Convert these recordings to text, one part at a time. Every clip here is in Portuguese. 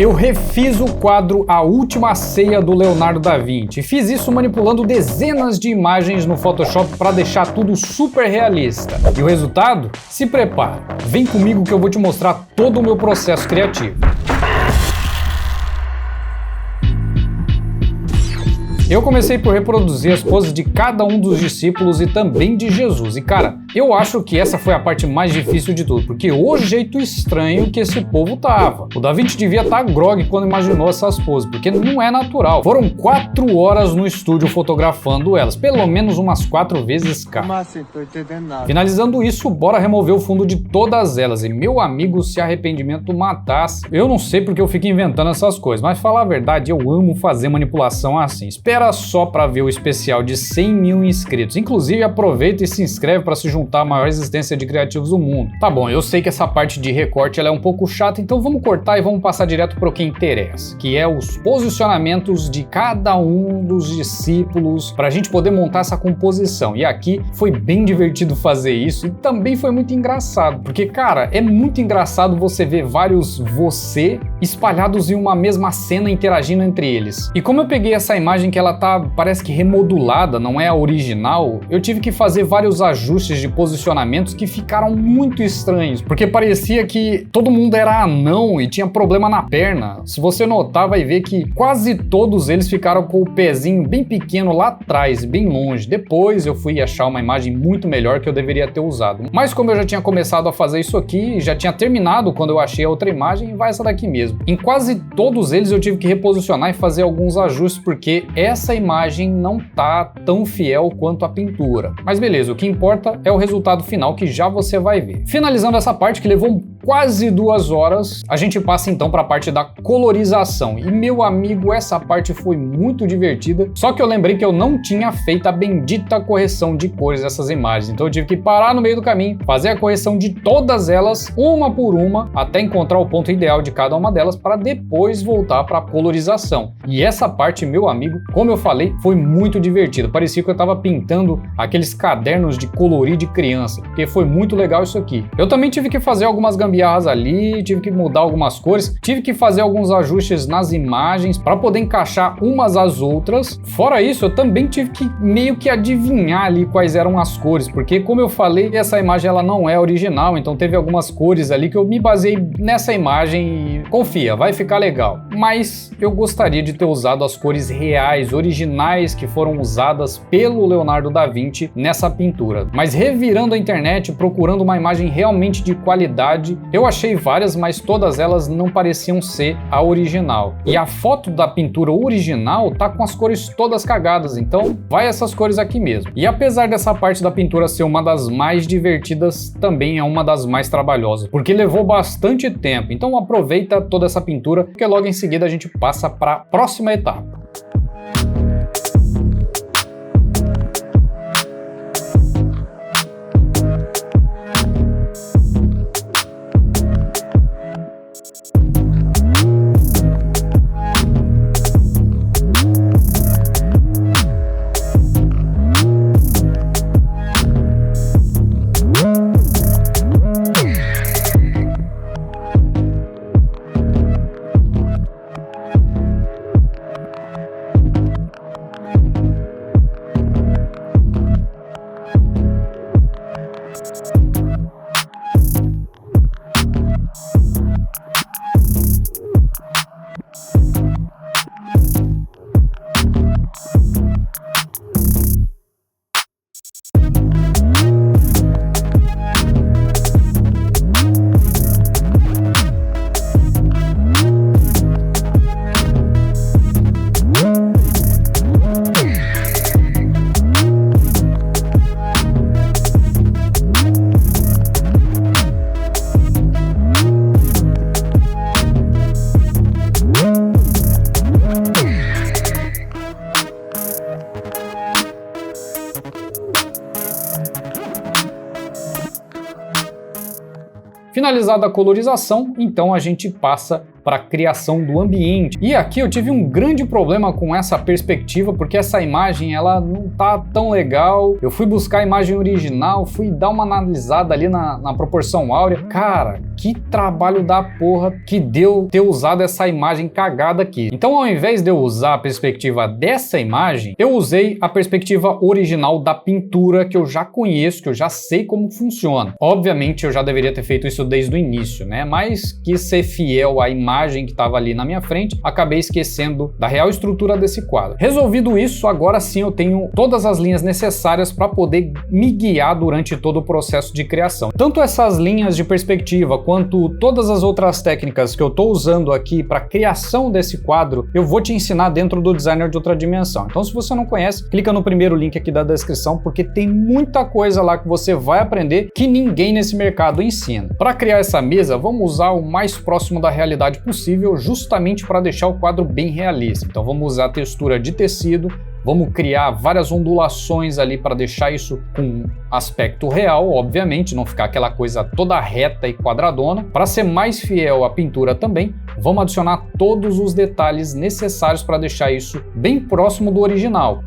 Eu refiz o quadro A Última Ceia do Leonardo da Vinci e fiz isso manipulando dezenas de imagens no Photoshop para deixar tudo super realista. E o resultado? Se prepara, vem comigo que eu vou te mostrar todo o meu processo criativo. Eu comecei por reproduzir as poses de cada um dos discípulos e também de Jesus. E cara, eu acho que essa foi a parte mais difícil de tudo, porque o jeito estranho que esse povo tava. O Da Vinci devia estar grog quando imaginou essas poses, porque não é natural. Foram 4 horas no estúdio fotografando elas, pelo menos umas 4 vezes cada. Como assim? Tô entendendo nada. Finalizando isso, bora remover o fundo de todas elas. E meu amigo, se arrependimento matasse, eu não sei porque eu fico inventando essas coisas, mas falar a verdade, eu amo fazer manipulação assim. Espera só para ver o especial de 100 mil inscritos. Inclusive, aproveita e se inscreve para se juntar à maior existência de criativos do mundo. Tá bom, eu sei que essa parte de recorte ela é um pouco chata, então vamos cortar e vamos passar direto para o que interessa, que é os posicionamentos de cada um dos discípulos para a gente poder montar essa composição. E aqui foi bem divertido fazer isso e também foi muito engraçado, porque, cara, é muito engraçado você ver vários você espalhados em uma mesma cena interagindo entre eles. E como eu peguei essa imagem que ela tá, parece que remodulada, não é a original, eu tive que fazer vários ajustes de posicionamentos que ficaram muito estranhos, porque parecia que todo mundo era anão e tinha problema na perna. Se você notar, vai ver que quase todos eles ficaram com o pezinho bem pequeno lá atrás, bem longe. Depois eu fui achar uma imagem muito melhor que eu deveria ter usado. Mas como eu já tinha começado a fazer isso aqui, já tinha terminado quando eu achei a outra imagem, vai essa daqui mesmo. Em quase todos eles eu tive que reposicionar e fazer alguns ajustes, porque essa imagem não tá tão fiel quanto a pintura. Mas beleza, o que importa é o resultado final que já você vai ver. Finalizando essa parte que levou quase 2 horas, a gente passa então para a parte da colorização. E meu amigo, essa parte foi muito divertida, só que eu lembrei que eu não tinha feito a bendita correção de cores dessas imagens, então eu tive que parar no meio do caminho, fazer a correção de todas elas, uma por uma, até encontrar o ponto ideal de cada uma delas, para depois voltar para a colorização. E essa parte, meu amigo, como eu falei, foi muito divertida. Parecia que eu estava pintando aqueles cadernos de colorir de criança, porque foi muito legal isso aqui. Eu também tive que fazer algumas gambiarras ali, tive que mudar algumas cores, tive que fazer alguns ajustes nas imagens para poder encaixar umas às outras. Fora isso, eu também tive que meio que adivinhar ali quais eram as cores, porque como eu falei, essa imagem ela não é original, então teve algumas cores ali que eu me baseei nessa imagem e confia, vai ficar legal. Mas eu gostaria de ter usado as cores reais, originais, que foram usadas pelo Leonardo da Vinci nessa pintura. Mas revirando a internet, procurando uma imagem realmente de qualidade, eu achei várias, mas todas elas não pareciam ser a original. E a foto da pintura original tá com as cores todas cagadas, então vai essas cores aqui mesmo. E apesar dessa parte da pintura ser uma das mais divertidas, também é uma das mais trabalhosas, porque levou bastante tempo. Então aproveita toda essa pintura, porque logo em seguida a gente passa para a próxima etapa. Finalizada a colorização, então a gente passa para a criação do ambiente. E aqui eu tive um grande problema com essa perspectiva, porque essa imagem ela não tá tão legal. Eu fui buscar a imagem original, fui dar uma analisada ali na proporção áurea. Cara, que trabalho da porra que deu ter usado essa imagem cagada aqui. Então, ao invés de eu usar a perspectiva dessa imagem, eu usei a perspectiva original da pintura que eu já conheço, que eu já sei como funciona. Obviamente, eu já deveria ter feito isso desde o início, né? Mas quis ser fiel à imagem que estava ali na minha frente, acabei esquecendo da real estrutura desse quadro. Resolvido isso, agora sim eu tenho todas as linhas necessárias para poder me guiar durante todo o processo de criação. Tanto essas linhas de perspectiva quanto todas as outras técnicas que eu estou usando aqui para criação desse quadro, eu vou te ensinar dentro do Designer de Outra Dimensão. Então, se você não conhece, clica no primeiro link aqui da descrição, porque tem muita coisa lá que você vai aprender que ninguém nesse mercado ensina. Para criar essa mesa, vamos usar o mais próximo da realidade possível, justamente para deixar o quadro bem realista. Então, vamos usar a textura de tecido, vamos criar várias ondulações ali para deixar isso com aspecto real, obviamente, não ficar aquela coisa toda reta e quadradona. Para ser mais fiel à pintura também, vamos adicionar todos os detalhes necessários para deixar isso bem próximo do original.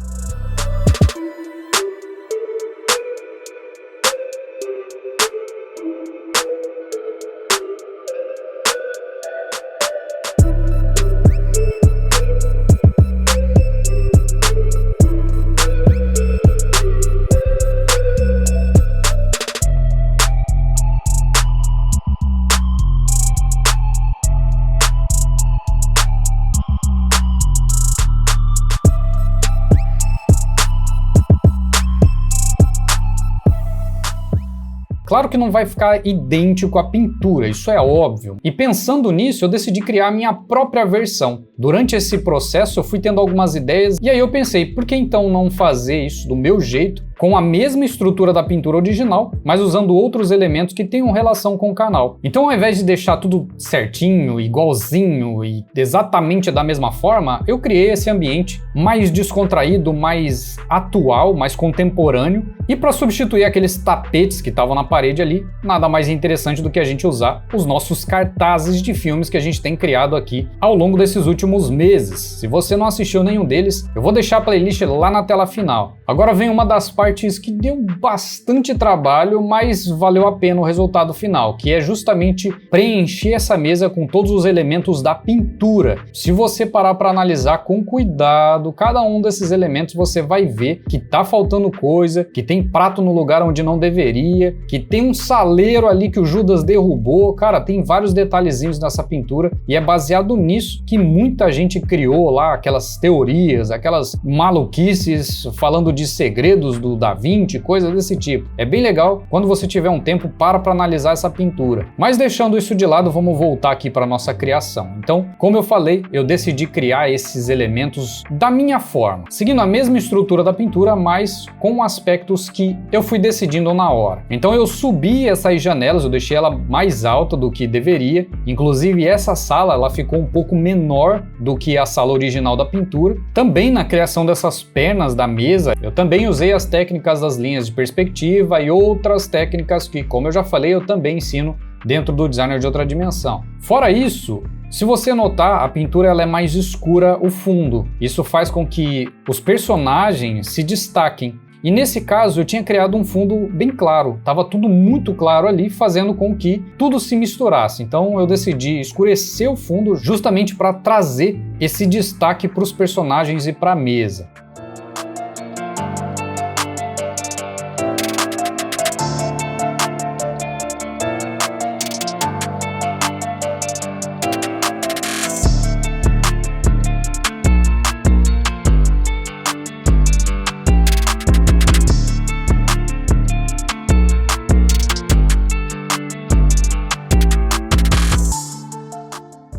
Claro que não vai ficar idêntico à pintura, isso é óbvio. E pensando nisso, eu decidi criar a minha própria versão. Durante esse processo eu fui tendo algumas ideias e aí eu pensei, por que então não fazer isso do meu jeito, com a mesma estrutura da pintura original, mas usando outros elementos que tenham relação com o canal. Então, ao invés de deixar tudo certinho, igualzinho e exatamente da mesma forma, eu criei esse ambiente mais descontraído, mais atual, mais contemporâneo. E para substituir aqueles tapetes que estavam na parede ali, nada mais interessante do que a gente usar os nossos cartazes de filmes que a gente tem criado aqui ao longo desses últimos meses. Se você não assistiu nenhum deles, eu vou deixar a playlist lá na tela final. Agora vem uma das partes que deu bastante trabalho, mas valeu a pena o resultado final, que é justamente preencher essa mesa com todos os elementos da pintura. Se você parar para analisar com cuidado cada um desses elementos, você vai ver que tá faltando coisa, que tem prato no lugar onde não deveria, que tem um saleiro ali que o Judas derrubou. Cara, tem vários detalhezinhos nessa pintura e é baseado nisso que muita gente criou lá aquelas teorias, aquelas maluquices falando de segredos do Da Vinci, coisas desse tipo. É bem legal, quando você tiver um tempo, para analisar essa pintura. Mas deixando isso de lado, vamos voltar aqui para nossa criação. Então, como eu falei, eu decidi criar esses elementos da minha forma, seguindo a mesma estrutura da pintura, mas com aspectos que eu fui decidindo na hora. Então eu subi essas janelas, eu deixei ela mais alta do que deveria. Inclusive essa sala, ela ficou um pouco menor do que a sala original da pintura. Também na criação dessas pernas da mesa, eu também usei as técnicas das linhas de perspectiva e outras técnicas que, como eu já falei, eu também ensino dentro do Designer de Outra Dimensão. Fora isso, se você notar, a pintura ela é mais escura o fundo. Isso faz com que os personagens se destaquem. E nesse caso eu tinha criado um fundo bem claro, estava tudo muito claro ali, fazendo com que tudo se misturasse. Então eu decidi escurecer o fundo justamente para trazer esse destaque para os personagens e para a mesa.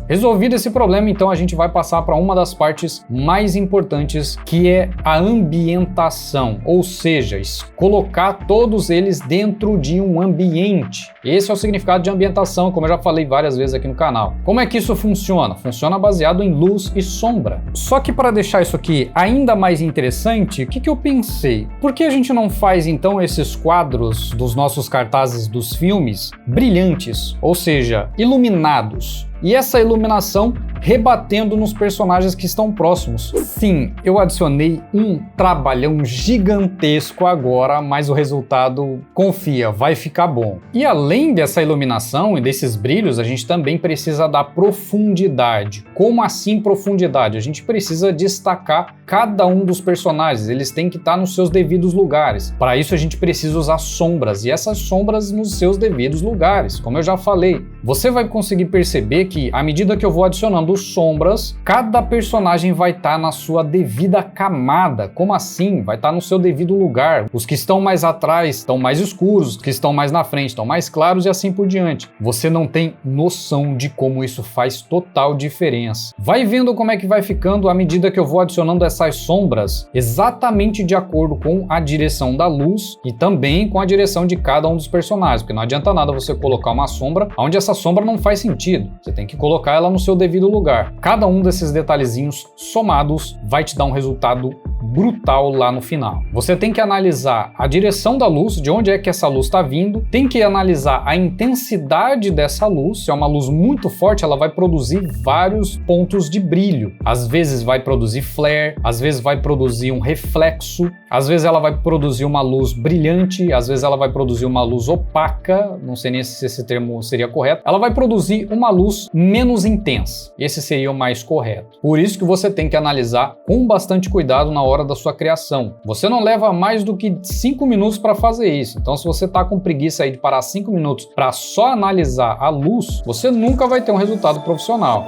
Resolvido esse problema, então a gente vai passar para uma das partes mais importantes, que é a ambientação, ou seja, colocar todos eles dentro de um ambiente. Esse é o significado de ambientação, como eu já falei várias vezes aqui no canal. Como é que isso funciona? Funciona baseado em luz e sombra. Só que para deixar isso aqui ainda mais interessante, o que eu pensei? Por que a gente não faz então esses quadros dos nossos cartazes dos filmes brilhantes, ou seja, iluminados? e essa iluminação rebatendo nos personagens que estão próximos. Sim, eu adicionei um trabalhão gigantesco agora, mas o resultado, confia, vai ficar bom. E além dessa iluminação e desses brilhos, a gente também precisa da profundidade. Como assim profundidade? A gente precisa destacar cada um dos personagens, eles têm que estar nos seus devidos lugares. Para isso a gente precisa usar sombras, e essas sombras nos seus devidos lugares, como eu já falei. Você vai conseguir perceber que, à medida que eu vou adicionando sombras, cada personagem vai estar na sua devida camada. Como assim? Vai estar no seu devido lugar. Os que estão mais atrás estão mais escuros, os que estão mais na frente estão mais claros e assim por diante. Você não tem noção de como isso faz total diferença. Vai vendo como é que vai ficando à medida que eu vou adicionando essas sombras, exatamente de acordo com a direção da luz e também com a direção de cada um dos personagens, porque não adianta nada você colocar uma sombra onde essa sombra não faz sentido. Você tem que colocar ela no seu devido lugar. Cada um desses detalhezinhos somados vai te dar um resultado brutal lá no final. Você tem que analisar a direção da luz, de onde é que essa luz está vindo, tem que analisar a intensidade dessa luz. Se é uma luz muito forte, ela vai produzir vários pontos de brilho. Às vezes vai produzir flare, às vezes vai produzir um reflexo, às vezes ela vai produzir uma luz brilhante, às vezes ela vai produzir uma luz opaca, não sei nem se esse termo seria correto. Ela vai produzir uma luz menos intensa. Esse seria o mais correto. Por isso que você tem que analisar com bastante cuidado na hora da sua criação. Você não leva mais do que 5 minutos para fazer isso. Então, se você está com preguiça aí de parar 5 minutos para só analisar a luz, você nunca vai ter um resultado profissional.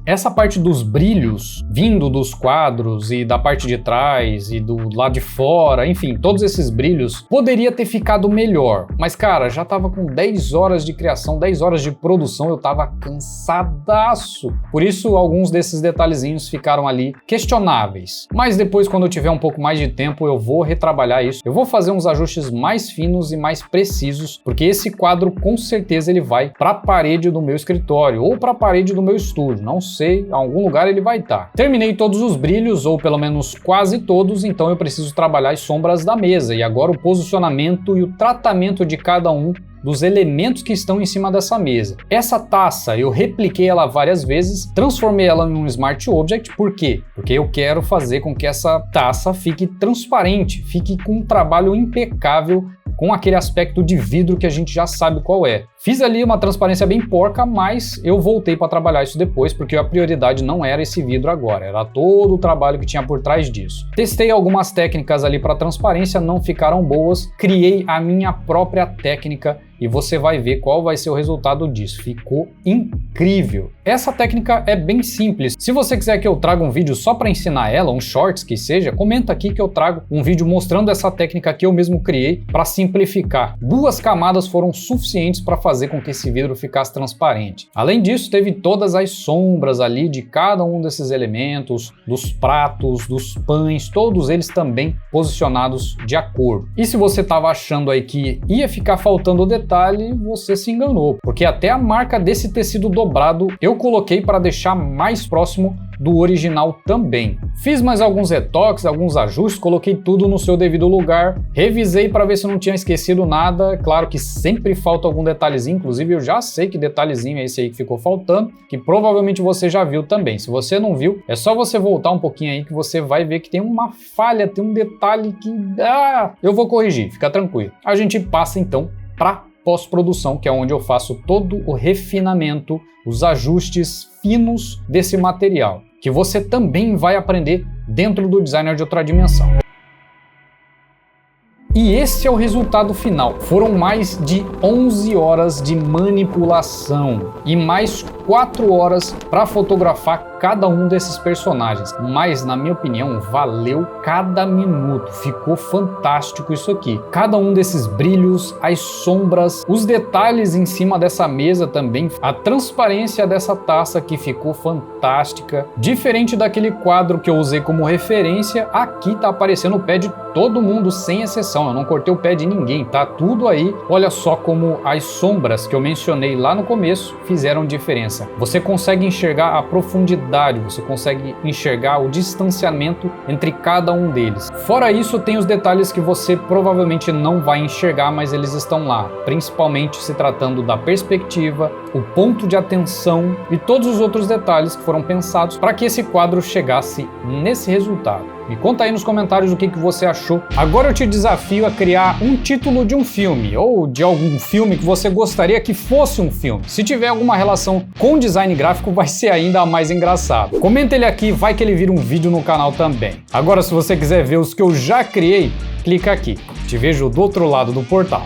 Essa parte dos brilhos, vindo dos quadros e da parte de trás e do lado de fora, enfim, todos esses brilhos, poderia ter ficado melhor. Mas, cara, já tava com 10 horas de criação, 10 horas de produção, eu tava cansadaço. Por isso, alguns desses detalhezinhos ficaram ali questionáveis. Mas depois, quando eu tiver um pouco mais de tempo, eu vou retrabalhar isso. Eu vou fazer uns ajustes mais finos e mais precisos, porque esse quadro, com certeza, ele vai para a parede do meu escritório ou para a parede do meu estúdio. Não sei, em algum lugar ele vai estar. Terminei todos os brilhos, ou pelo menos quase todos, então eu preciso trabalhar as sombras da mesa e agora o posicionamento e o tratamento de cada um dos elementos que estão em cima dessa mesa. Essa taça, eu repliquei ela várias vezes, transformei ela em um Smart Object. Por quê? Porque eu quero fazer com que essa taça fique transparente, fique com um trabalho impecável, com aquele aspecto de vidro que a gente já sabe qual é. Fiz ali uma transparência bem porca, mas eu voltei para trabalhar isso depois, porque a prioridade não era esse vidro agora, era todo o trabalho que tinha por trás disso. Testei algumas técnicas ali para transparência, não ficaram boas, criei a minha própria técnica e você vai ver qual vai ser o resultado disso. Ficou incrível! Essa técnica é bem simples. Se você quiser que eu traga um vídeo só para ensinar ela, um shorts que seja, comenta aqui que eu trago um vídeo mostrando essa técnica que eu mesmo criei para simplificar. 2 camadas foram suficientes para fazer com que esse vidro ficasse transparente. Além disso, teve todas as sombras ali de cada um desses elementos, dos pratos, dos pães, todos eles também posicionados de acordo. E se você estava achando aí que ia ficar faltando o detalhe, você se enganou, porque até a marca desse tecido dobrado eu coloquei para deixar mais próximo do original também. Fiz mais alguns retoques, alguns ajustes, coloquei tudo no seu devido lugar, revisei para ver se não tinha esquecido nada. Claro que sempre falta algum detalhezinho, inclusive eu já sei que detalhezinho é esse aí que ficou faltando, que provavelmente você já viu também. Se você não viu, é só você voltar um pouquinho aí que você vai ver que tem uma falha, tem um detalhe que eu vou corrigir, fica tranquilo. A gente passa então para pós-produção, que é onde eu faço todo o refinamento, os ajustes finos desse material, que você também vai aprender dentro do Designer de Outra Dimensão. E esse é o resultado final. Foram mais de 11 horas de manipulação e mais 4 horas para fotografar cada um desses personagens. Mas, na minha opinião, valeu cada minuto. Ficou fantástico isso aqui. Cada um desses brilhos, as sombras, os detalhes em cima dessa mesa também, a transparência dessa taça que ficou fantástica. Diferente daquele quadro que eu usei como referência, aqui tá aparecendo o pé de todo mundo, sem exceção. Eu não cortei o pé de ninguém, tá tudo aí. Olha só como as sombras que eu mencionei lá no começo fizeram diferença. Você consegue enxergar a profundidade, você consegue enxergar o distanciamento entre cada um deles. Fora isso, tem os detalhes que você provavelmente não vai enxergar, mas eles estão lá, principalmente se tratando da perspectiva, o ponto de atenção e todos os outros detalhes que foram pensados para que esse quadro chegasse nesse resultado. Me conta aí nos comentários o que você achou. Agora eu te desafio a criar um título de um filme ou de algum filme que você gostaria que fosse um filme. Se tiver alguma relação com design gráfico, vai ser ainda mais engraçado. Comenta ele aqui, vai que ele vira um vídeo no canal também. Agora, se você quiser ver os que eu já criei, clica aqui. Te vejo do outro lado do portal.